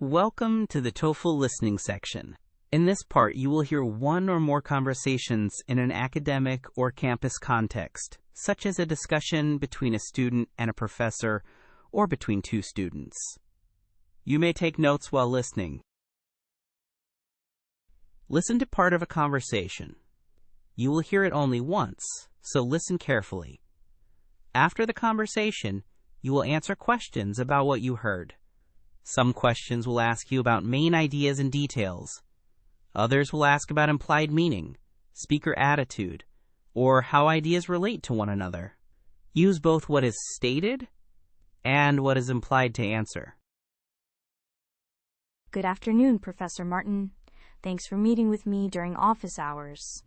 Welcome to the TOEFL listening section. In this part, you will hear one or more conversations in an academic or campus context, such as a discussion between a student and a professor or between two students. You may take notes while listening. Listen to part of a conversation. You will hear it only once, so listen carefully. After the conversation, you will answer questions about what you heard. Some questions will ask you about main ideas and details. Others will ask about implied meaning, speaker attitude, or how ideas relate to one another. Use both what is stated and what is implied to answer. Good afternoon, Professor Martin. Thanks for meeting with me during office hours.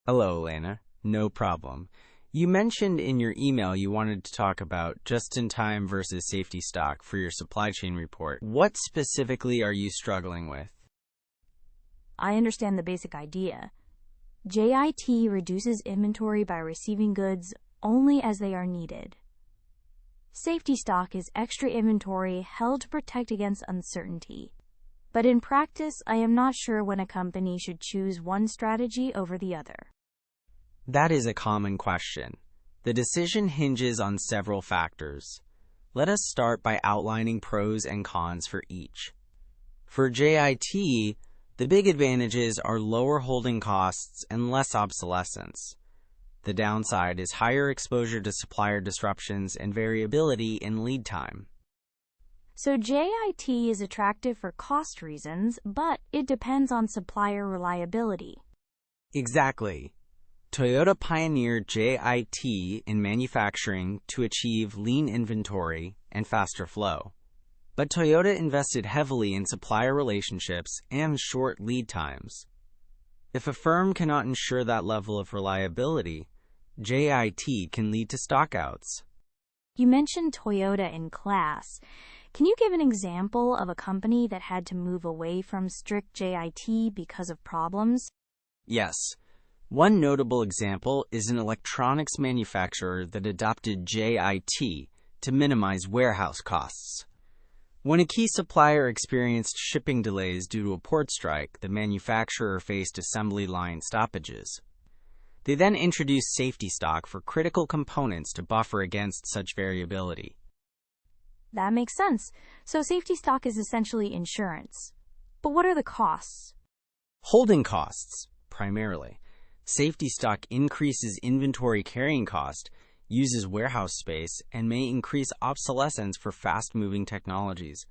Hello, Elena. No problem. You mentioned in your email you wanted to talk about just-in-time versus safety stock for your supply chain report. What specifically are you struggling with? I understand the basic idea. JIT reduces inventory by receiving goods only as they are needed. Safety stock is extra inventory held to protect against uncertainty. But in practice, I am not sure when a company should choose one strategy over the other. That is a common question. The decision hinges on several factors. Let us start by outlining pros and cons for each. For JIT, the big advantages are lower holding costs and less obsolescence. The downside is higher exposure to supplier disruptions and variability in lead time. So JIT is attractive for cost reasons, but it depends on supplier reliability. Exactly. Toyota pioneered JIT in manufacturing to achieve lean inventory and faster flow. But Toyota invested heavily in supplier relationships and short lead times. If a firm cannot ensure that level of reliability, JIT can lead to stockouts. You mentioned Toyota in class. Can you give an example of a company that had to move away from strict JIT because of problems? Yes. One notable example is an electronics manufacturer that adopted JIT to minimize warehouse costs. When a key supplier experienced shipping delays due to a port strike, the manufacturer faced assembly line stoppages. They then introduced safety stock for critical components to buffer against such variability. That makes sense. So safety stock is essentially insurance. But what are the costs? Holding costs, primarily. Safety stock increases inventory carrying cost, uses warehouse space, and may increase obsolescence for fast-moving technologies.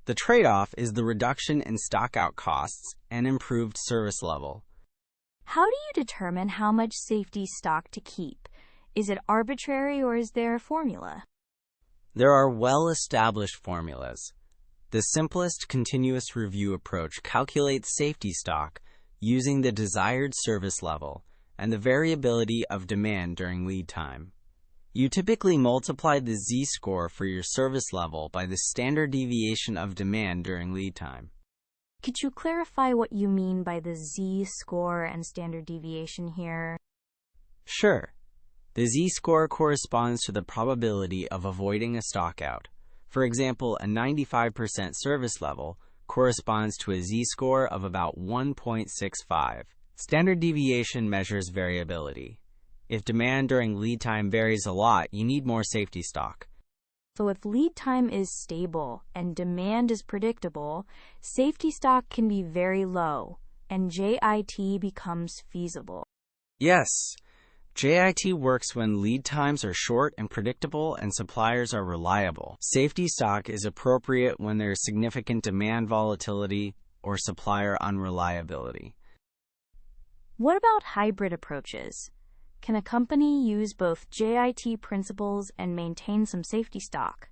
The trade-off is the reduction in stockout costs and improved service level. How do you determine how much safety stock to keep? Is it arbitrary or is there a formula? There are well-established formulas. The simplest continuous review approach calculates safety stock using the desired service level and the variability of demand during lead time. You typically multiply the Z-score for your service level by the standard deviation of demand during lead time. Could you clarify what you mean by the Z-score and standard deviation here? Sure. The Z-score corresponds to the probability of avoiding a stockout. For example, a 95% service level corresponds to a Z-score of about 1.65. Standard deviation measures variability. If demand during lead time varies a lot, you need more safety stock. So if lead time is stable and demand is predictable, safety stock can be very low, and JIT becomes feasible. Yes. JIT works when lead times are short and predictable and suppliers are reliable. Safety stock is appropriate when there is significant demand volatility or supplier unreliability. What about hybrid approaches? Can a company use both JIT principles and maintain some safety stock?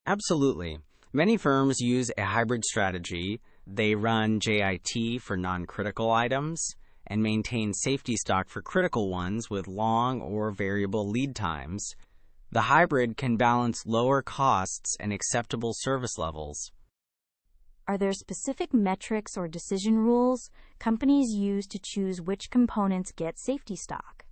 Absolutely. Many firms use a hybrid strategy. They run JIT for non-critical items and maintain safety stock for critical ones with long or variable lead times. The hybrid can balance lower costs and acceptable service levels. Are there specific metrics or decision rules companies use to choose which components get safety stock?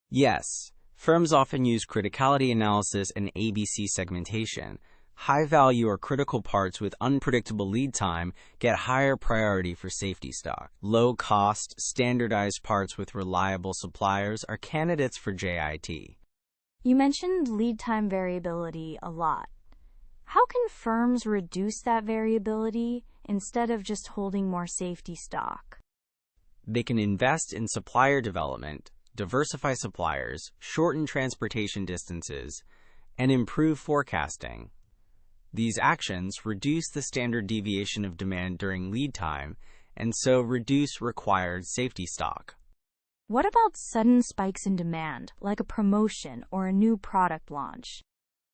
Yes. Firms often use criticality analysis and ABC segmentation, High-value or critical parts with unpredictable lead time get higher priority for safety stock. Low-cost, standardized parts with reliable suppliers are candidates for JIT. You mentioned lead time variability a lot. How can firms reduce that variability instead of just holding more safety stock? They can invest in supplier development, diversify suppliers, shorten transportation distances, and improve forecasting. These actions reduce the standard deviation of demand during lead time and so reduce required safety stock. What about sudden spikes in demand, like a promotion or a new product launch?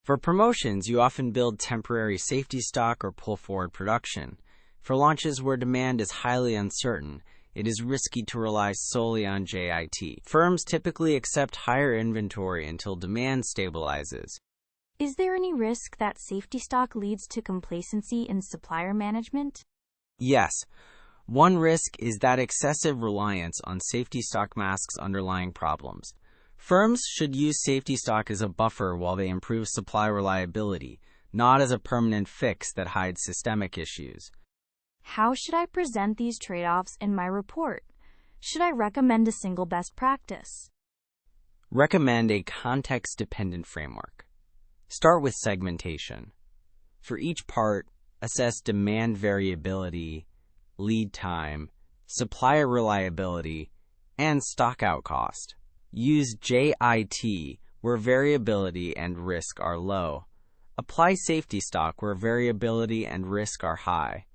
For promotions, you often build temporary safety stock or pull forward production. For launches where demand is highly uncertain, it is risky to rely solely on JIT. Firms typically accept higher inventory until demand stabilizes. Is there any risk that safety stock leads to complacency in supplier management? Yes. One risk is that excessive reliance on safety stock masks underlying problems. Firms should use safety stock as a buffer while they improve supply reliability, not as a permanent fix that hides systemic issues. How should I present these trade-offs in my report? Should I recommend a single best practice? Recommend a context-dependent framework. Start with segmentation. For each part, assess demand variability, lead time, supplier reliability, and stockout cost. Use JIT where variability and risk are low. Apply safety stock where variability and risk are high.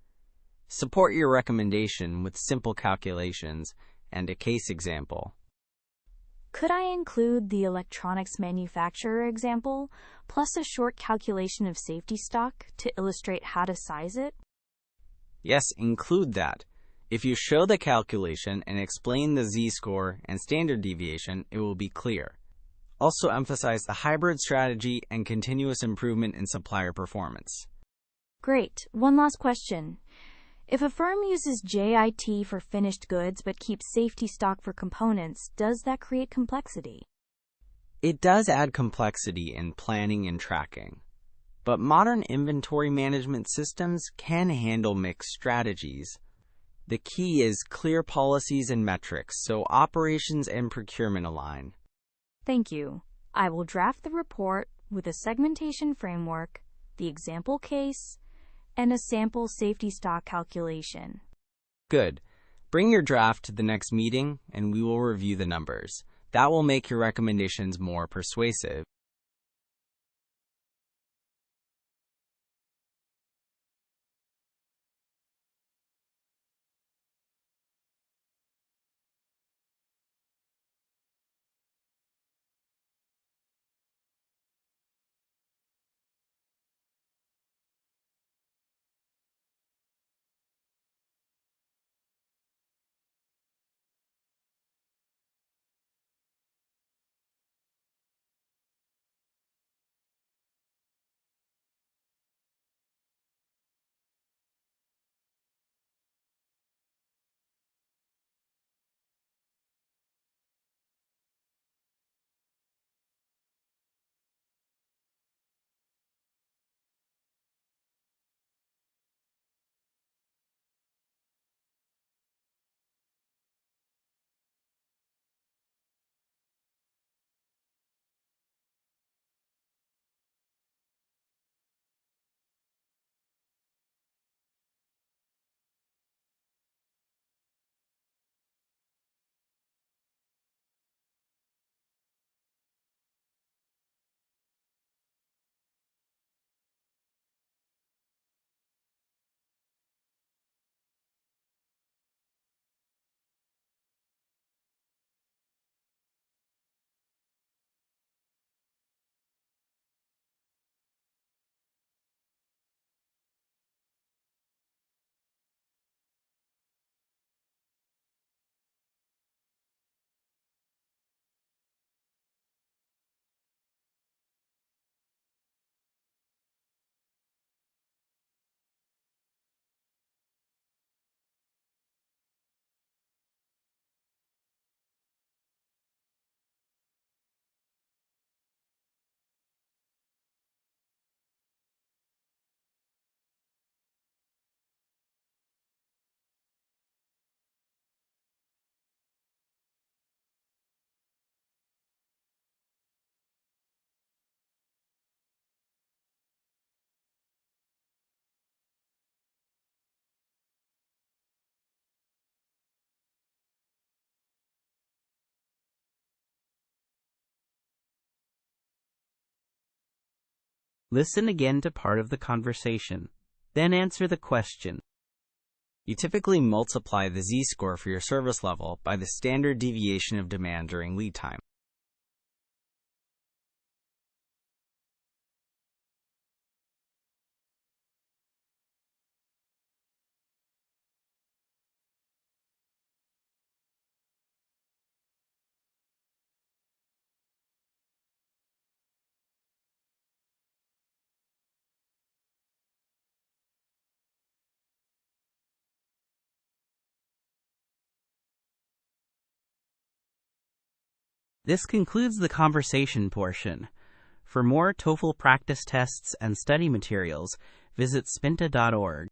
Support your recommendation with simple calculations and a case example. Could I include the electronics manufacturer example, plus a short calculation of safety stock to illustrate how to size it? Yes, include that. If you show the calculation and explain the z-score and standard deviation, it will be clear. Also emphasize the hybrid strategy and continuous improvement in supplier performance. Great. One last question. If a firm uses JIT for finished goods but keeps safety stock for components, does that create complexity? It does add complexity in planning and tracking, but modern inventory management systems can handle mixed strategies. The key is clear policies and metrics so operations and procurement align. Thank you. I will draft the report with a segmentation framework, the example case, and a sample safety stock calculation. Good. Bring your draft to the next meeting and we will review the numbers. That will make your recommendations more persuasive. Listen again to part of the conversation, then answer the question. You typically multiply the z-score for your service level by the standard deviation of demand during lead time. This concludes the conversation portion. For more TOEFL practice tests and study materials, visit Spinta.org.